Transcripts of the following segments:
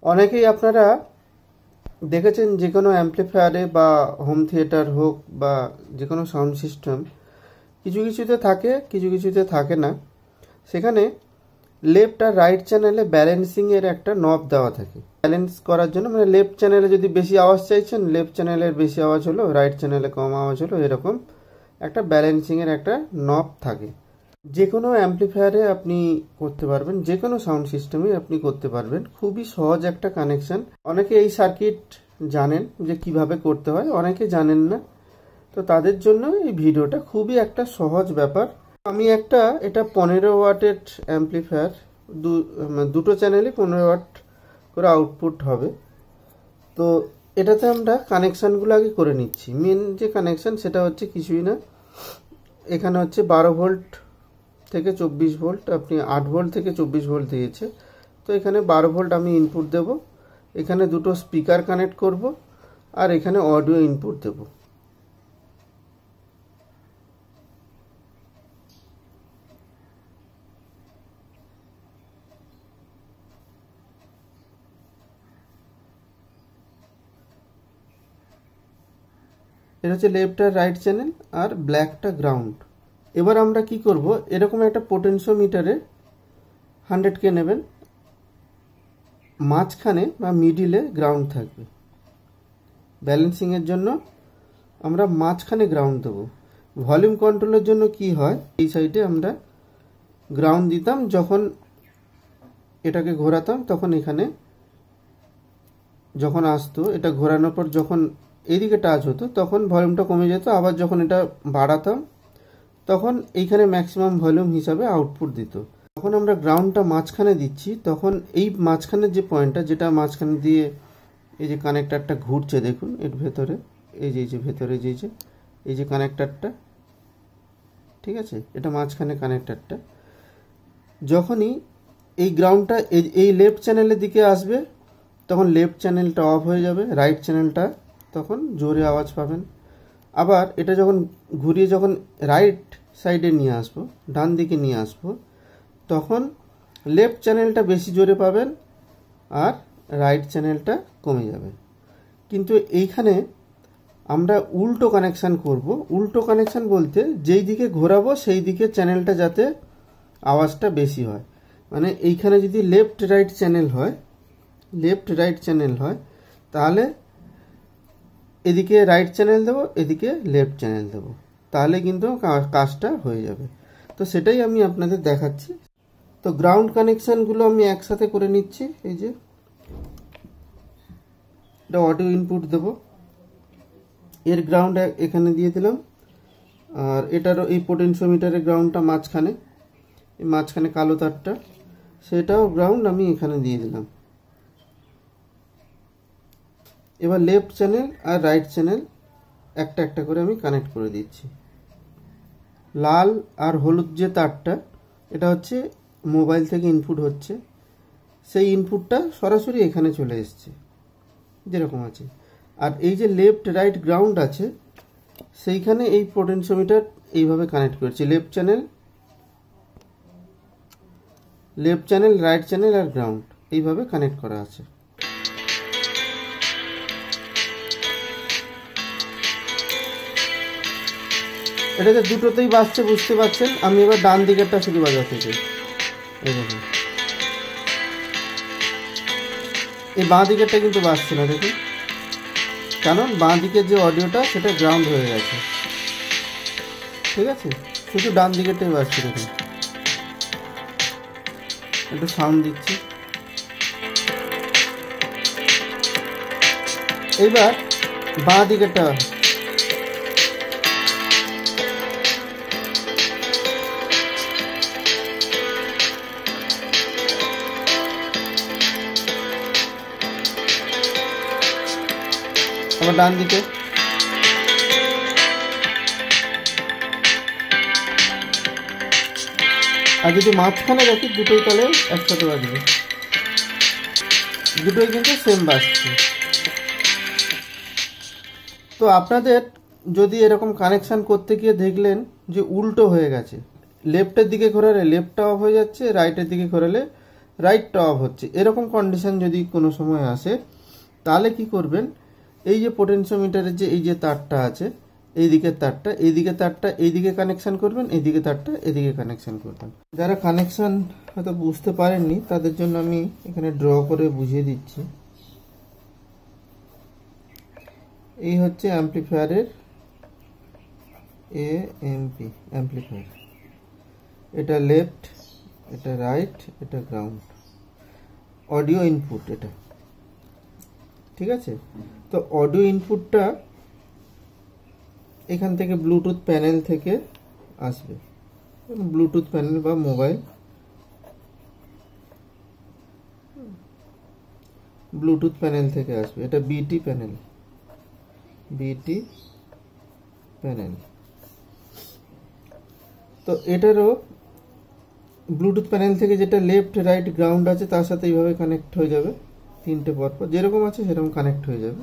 অনেকেই আপনারা দেখেছেন যে কোনো অ্যাম্পলিফায়ারে বা হোম থিয়েটার হোক বা যে কোনো সাউন্ড সিস্টেম কিছু কিছুতে থাকে, কিছু কিছুতে থাকে না। সেখানে লেফট আর রাইট চ্যানেলে ব্যালেন্সিংয়ের একটা নব দেওয়া থাকে। ব্যালেন্স করার জন্য মানে লেফট চ্যানেলে যদি বেশি আওয়াজ চাইছেন, লেফট চ্যানেলের বেশি আওয়াজ হলো, রাইট চ্যানেলে কম আওয়াজ হলো, এরকম একটা ব্যালেন্সিংয়ের একটা নব থাকে। যে কোনো অ্যাম্পলিফায়ারে আপনি করতে পারবেন, যে কোনো সাউন্ড সিস্টেমে আপনি করতে পারবেন। খুবই সহজ একটা কানেকশন। অনেকে এই সার্কিট জানেন যে কিভাবে করতে হয়, অনেকে জানেন না। তো তাদের জন্য এই ভিডিওটা খুবই একটা সহজ ব্যাপার। আমি এটা 15 ওয়াটের অ্যাম্পলিফায়ার, দুটো চ্যানেলই 15 ওয়াট করে আউটপুট হবে। তো এটাতে আমরা কানেকশানগুলো আগে করে নিচ্ছি। মেন যে কানেকশান সেটা হচ্ছে কিছুই না, এখানে হচ্ছে 12 ভোল্ট থেকে 24 ভোল্ট, আপনি 8 ভোল্ট থেকে 24 ভোল্ট দিয়েছে। তো এখানে 12 ভোল্ট আমি ইনপুট দেব, এখানে দুটো স্পিকার কানেক্ট করব, আর এখানে অডিও ইনপুট দেব। এটা হচ্ছে লেফট আর রাইট চ্যানেল, আর ব্ল্যাকটা গ্রাউন্ড। এবার আমরা কি করব, এরকম একটা পোটেনশিওমিটারে 100K নেবেন, মাঝখানে বা মিডিলে গ্রাউন্ড থাকবে। ব্যালেন্সিংয়ের জন্য আমরা মাঝখানে গ্রাউন্ড দেবো। ভলিউম কন্ট্রোলের জন্য কি হয়, এই সাইডে আমরা গ্রাউন্ড দিতাম, যখন এটাকে ঘোরাতাম তখন এখানে যখন আসতো, এটা ঘোরানোর পর যখন এইদিকে টাচ হতো তখন ভলিউমটা কমে যেত, আবার যখন এটা বাড়াতাম তখন এইখানে ম্যাক্সিমাম ভলিউম হিসাবে আউটপুট দিত। যখন আমরা গ্রাউন্ডটা মাঝখানে দিচ্ছি তখন এই মাঝখানের যে পয়েন্টটা, যেটা মাঝখানে দিয়ে এই যে কানেক্টারটা ঘুরছে দেখুন এর ভেতরে, এই যে ভেতরে এই যে কানেক্টারটা, ঠিক আছে, এটা মাঝখানে কানেক্টারটা। যখনই এই গ্রাউন্ডটা এই লেফট চ্যানেলের দিকে আসবে তখন লেফট চ্যানেলটা অফ হয়ে যাবে, রাইট চ্যানেলটা তখন জোরে আওয়াজ পাবেন। আবার এটা যখন ঘুরিয়ে যখন রাইট সাইডে নিয়ে আসবো, ডান দিকে নিয়ে আসবো, তখন লেফট চ্যানেলটা বেশি জোরে পাবেন আর রাইট চ্যানেলটা কমে যাবে। কিন্তু এইখানে আমরা উল্টো কানেকশান করব। উল্টো কানেকশান বলতে যেই দিকে ঘোরাবো সেই দিকে চ্যানেলটা যাতে আওয়াজটা বেশি হয়। মানে এইখানে যদি লেফট রাইট চ্যানেল হয় তাহলে এদিকে রাইট চ্যানেল দেবো, এদিকে লেফট চ্যানেল দেবো, তাহলে কিন্তু কাজটা হয়ে যাবে। তো সেটাই আমি আপনাদের দেখাচ্ছি। তো গ্রাউন্ড কানেকশানগুলো আমি একসাথে করে নিচ্ছি। এই যে এটা অডিও ইনপুট দেব, এর গ্রাউন্ড এখানে দিয়ে দিলাম, আর এটারও এই পোটেনশিওমিটারের গ্রাউন্ডটা মাঝখানে, এই মাঝখানে কালো তারটা, সেটাও গ্রাউন্ড আমি এখানে দিয়ে দিলাম। এবার লেফট চ্যানেল আর রাইট চ্যানেল একটা একটা করে আমি কানেক্ট করে দিচ্ছি। লাল আর হলুদ যে তারটা, এটা হচ্ছে মোবাইল থেকে ইনপুট হচ্ছে, সেই ইনপুটটা সরাসরি এখানে চলে এসছে যেরকম আছে। আর এই যে লেফট রাইট গ্রাউন্ড আছে, সেইখানে এই পোটেনশিওমিটার এইভাবে কানেক্ট করেছি। লেফট চ্যানেল রাইট চ্যানেল আর গ্রাউন্ড এইভাবে কানেক্ট করা আছে। এটাকে দুটোতেই বাজছে, বুঝতে পারছেন। আমি এবার ডান দিকেরটা শুধু বাজাতে চাই। এই দেখুন, এই বাঁ দিকেরটা কিন্তু বাজছে না, দেখুন, কারণ বাঁ দিকের যে অডিওটা সেটা গ্রাউন্ড হয়ে গেছে। ঠিক আছে, শুধু ডান দিকেরটাই বাজছে। দেখুন, একটু সাউন্ড দিচ্ছি। এইবার বাঁ দিকেরটা, আবার ডান দিকে, আর যদি মাঝখানে রাখি দুটোই তাহলে একসাথে বাজবে, দুটোই কিন্তু সেম বাজছে। তো আপনাদের যদি এরকম কানেকশান করতে গিয়ে দেখলেন যে উল্টো হয়ে গেছে, লেফটের দিকে ঘোরালে লেফটটা অফ হয়ে যাচ্ছে, রাইটের দিকে ঘোরালে রাইটটা অফ হচ্ছে, এরকম কন্ডিশন যদি কোনো সময় আসে, তাহলে কি করবেন, এই যে পোটেনশিওমিটারের যে এই যে তারটা আছে, এইদিকে তারটা এইদিকে কানেকশন করবেন, এইদিকে তারটা এদিকে কানেকশন করবেন। যারা কানেকশন হয়তো বুঝতে পারেননি তাদের জন্য আমি এখানে ড্র করে বুঝিয়ে দিচ্ছি। এই হচ্ছে অ্যাম্পলিফায়ারের এএমপি অ্যাম্পলিফায়ার, এটা লেফট, এটা রাইট, এটা গ্রাউন্ড, অডিও ইনপুট এটা, ঠিক আছে। তো অডিও ইনপুটটা এখান থেকে ব্লুটুথ প্যানেল থেকে আসবে, ব্লুটুথ প্যানেল বা মোবাইল, ব্লুটুথ প্যানেল থেকে আসবে, এটা বিটি প্যানেল, বিটি প্যানেল। তো এটারও ব্লুটুথ প্যানেল থেকে যেটা লেফট রাইট গ্রাউন্ড আছে তার সাথে এইভাবে কানেক্ট হয়ে যাবে, তিনটে পরপর যেরকম আছে সেরকম কানেক্ট হয়ে যাবে।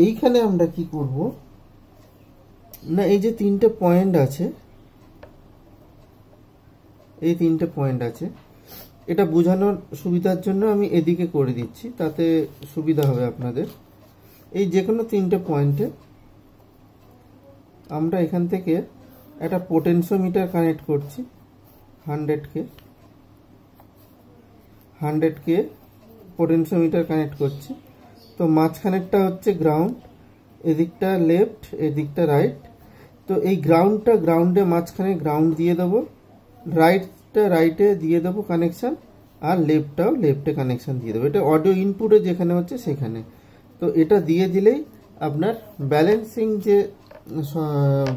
এইখানে আমরা কি করব না, এই যে তিনটে পয়েন্ট আছে, এই তিনটে পয়েন্ট আছে, এটা বোঝানোর সুবিধার জন্য আমি এদিকে করে দিচ্ছি, তাতে সুবিধা হবে আপনাদের। এই যে কোনো তিনটে পয়েন্টে আমরা এখান থেকে একটা পোটেনশিওমিটার কানেক্ট করছি, 100K পোটেনশিওমিটার কানেক্ট করছি। তো মাঝখানেরটা হচ্ছে গ্রাউন্ড, এদিকটা লেফট, এদিকটা রাইট। তো এই গ্রাউন্ডটা গ্রাউন্ডে মাঝখানে গ্রাউন্ড দিয়ে দেবো, রাইটটা রাইটে দিয়ে দেবো কানেকশান, আর লেফটটাও লেফটে কানেকশান দিয়ে দেবো। এটা অডিও ইনপুটে যেখানে হচ্ছে সেখানে। তো এটা দিয়ে দিলেই আপনার ব্যালেন্সিং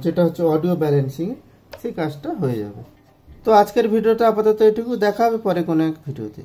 যেটা হচ্ছে অডিও ব্যালেন্সিং, সেই কাজটা হয়ে যাবে। তো আজকের ভিডিওটা আপাতত এটুকু, দেখা হবে পরে কোনো এক ভিডিওতে।